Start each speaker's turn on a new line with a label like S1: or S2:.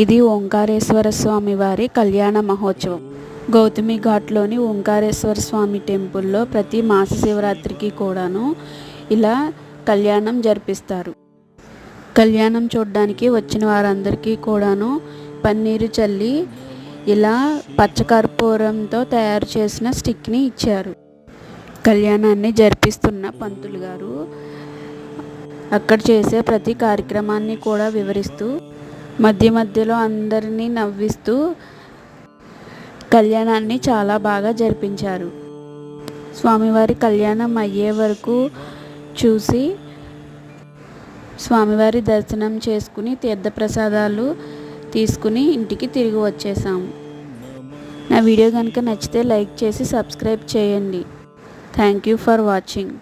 S1: ఇది ఓంకారేశ్వర స్వామి వారి కళ్యాణ మహోత్సవం. గౌతమి ఘాట్లోని ఓంకారేశ్వర స్వామి టెంపుల్లో ప్రతి మాస శివరాత్రికి కూడాను ఇలా కళ్యాణం జరిపిస్తారు. కళ్యాణం చూడడానికి వచ్చిన వారందరికీ కూడాను పన్నీరు చల్లి ఇలా పచ్చకర్పూరంతో తయారు చేసిన స్టిక్ని ఇచ్చారు. కళ్యాణాన్ని జరిపిస్తున్న పంతులు గారు అక్కడ చేసే ప్రతి కార్యక్రమాన్ని కూడా వివరిస్తూ మధ్య మధ్యలో అందరినీ నవ్విస్తూ కళ్యాణాన్ని చాలా బాగా జరిపించారు. స్వామివారి కళ్యాణం అయ్యే వరకు చూసి స్వామివారి దర్శనం చేసుకుని తీర్థప్రసాదాలు తీసుకుని ఇంటికి తిరిగి వచ్చేసాము. నా వీడియో కనుక నచ్చితే లైక్ చేసి సబ్స్క్రైబ్ చేయండి. Thank you for watching.